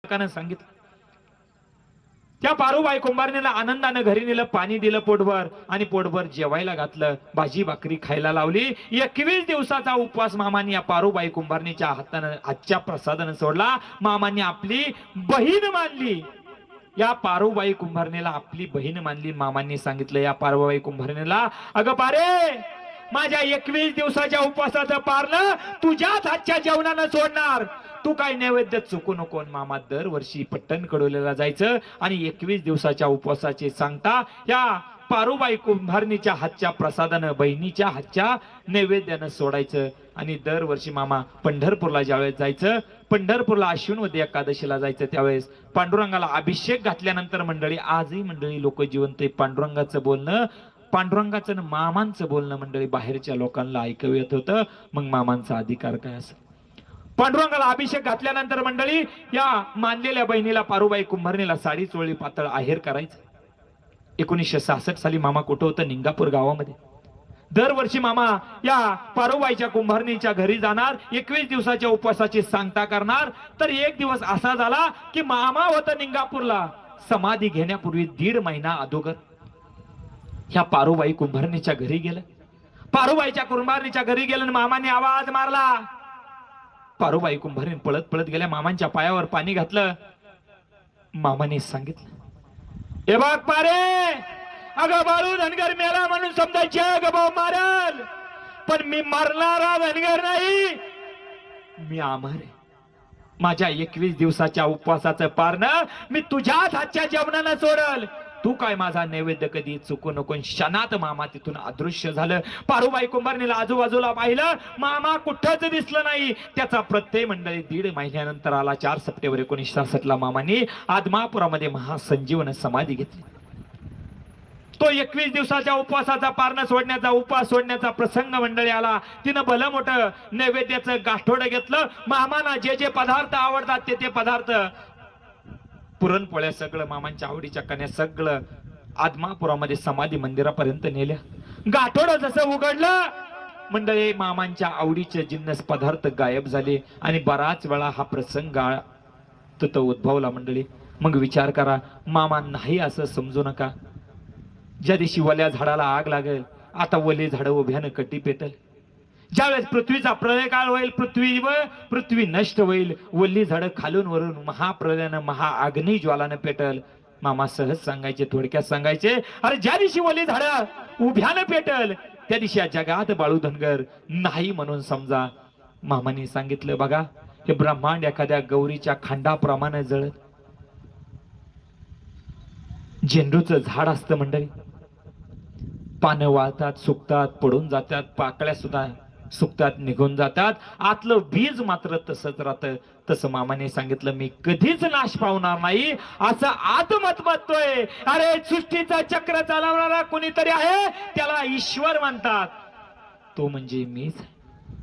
काकानं सांगितलं. त्या पारूबाई कुंभारणीला आनंदाने घरी नेलं, पाणी दिलं पोटभर आणि पोटभर जेवायला घातलं, भाजी भाकरी खायला लावली. 21 दिवसाचा उपवास मामांनी या पारूबाई कुंभारणीच्या हातच्या प्रसादानं सोडला. मामांनी आपली बहीण मानली, या पारूबाई कुंभारणीला आपली बहीण मानली. मामांनी सांगितलं या पारूबाई कुंभारणीला, अगं पारे, माझ्या 21 दिवसाच्या उपवासाचं पारलं तुझ्याच हातच्या जेवणानं सोडणार, तू काय नैवेद्य चुकू नको. मामा दरवर्षी पट्टण कडोलीला जायचं आणि 21 दिवसाच्या उपवासाचे सांगता या पारूबाई कुंभारणीच्या हातच्या प्रसादानं, बहिणीच्या हातच्या नैवेद्यानं सोडायचं. आणि दरवर्षी मामा पंढरपूरला ज्यावेळेस जायचं, पंढरपूरला अश्विनवती एकादशीला जायचं, त्यावेळेस पांडुरंगाला अभिषेक घातल्यानंतर मंडळी, आजही मंडळी लोक जिवंत पांडुरंगाचं बोलणं, पांडुरंगाचं मामांचं बोलणं मंडळी बाहेरच्या लोकांना ऐकू येत होतं. मग मामांचा अधिकार काय असेल. पांडुरंगाला अभिषेक घातल्यानंतर मंडळी या मानलेल्या बहिणीला पारूबाई कुंभारणीला साडी चोळी पातळ आहेर करायचं. 1966 साली मामा कुठं होतं, निंगापूर गावामध्ये. दरवर्षी मामा या पारूबाईच्या कुंभारणीच्या घरी जाणार, 21 दिवसाच्या उपवासाची सांगता करणार. तर एक दिवस असा झाला की मामा होतं निंगापूरला, समाधी घेण्यापूर्वी 1.5 महिना अगोदर ह्या पारूबाई कुंभारणीच्या घरी गेलं. पारूबाईच्या कुंभारणीच्या घरी गेलं आणि मामाने आवाज मारला. पारूबाई कुंभारीण पळत पळत गेल्या, मामांच्या पायावर पाणी घातलं. मामाने सांगितलं, हे बघ पारे, अगं बाळू धनगर मेला म्हणून समजायचे, अगं भाऊ मारल, पण मी मरणारा धनगर नाही, मी अमर आहे. माझ्या 21 दिवसाच्या उपवासाचं पारणं मी तुझ्याच हातच्या जेवणानं सोडल, तू काय माझा नैवेद्य कधी चुकू नको. क्षणात मामा तिथून अदृश्य झालं. पारूबाई कुंभारणीला आजूबाजूला पाहिलं, मामा कुठंच दिसलं नाही. त्याचा प्रत्यय मंडळी 1.5 महिन्यानंतर आला. 4 सप्टेंबर 1966 ला मामांनी आदमापुरामध्ये महासंजीवन समाधी घेतली. तो 21 दिवसाच्या उपवासाचा पारणं सोडण्याचा, उपवास सोडण्याचा प्रसंग मंडळी आला. तिनं भलं मोठं नैवेद्याचं गाठोडं घेतलं. मामांना जे जे पदार्थ आवडतात ते पदार्थ, पुरणपोळ्या सगळं, मामांच्या आवडीच्या कन्या सगळं आदमापुरामध्ये समाधी मंदिरापर्यंत नेल्या. गाठोडं जसं उघडलं मंडळी, मामांच्या आवडीचे जिन्नस पदार्थ गायब झाले आणि बराच वेळा हा प्रसंग तो उद्भवला मंडळी. मग विचार करा, मामा नाही असं समजू नका. ज्या दिवशी वल्या झाडाला आग लागेल, आता वले झाड उभ्यानं कटी पेटल. ज्यावेळेस पृथ्वीचा प्रलय काळ होईल, पृथ्वी नष्ट होईल, वल्ली झाडं खालून वरून महाप्रलयानं, महाअग्नी ज्वालानं पेटल. मामा सहज सांगायचे, थोडक्यात सांगायचे, अरे ज्या दिवशी वल्ली झाडं उभ्यानं पेटल त्या दिवशी या जगात बाळू धनगर नाही म्हणून समजा. मामाने सांगितलं, बघा हे ब्रह्मांड एखाद्या गौरीच्या खांडाप्रमाणे जळत. झेंडूचं झाड असतं मंडळी, पानं वाळतात, सुकतात, पडून जातात, पाकळ्या सुद्धा सुकतात, निघून जातात, आतलं बीज मात्र तसंच राहतं. तसं मामाने सांगितलं, मी कधीच नाश पावणार नाही असं आत्मत म्हणतोय. अरे सृष्टीचं चक्र चालवणारा कोणीतरी आहे, त्याला ईश्वर म्हणतात, तो म्हणजे मीच.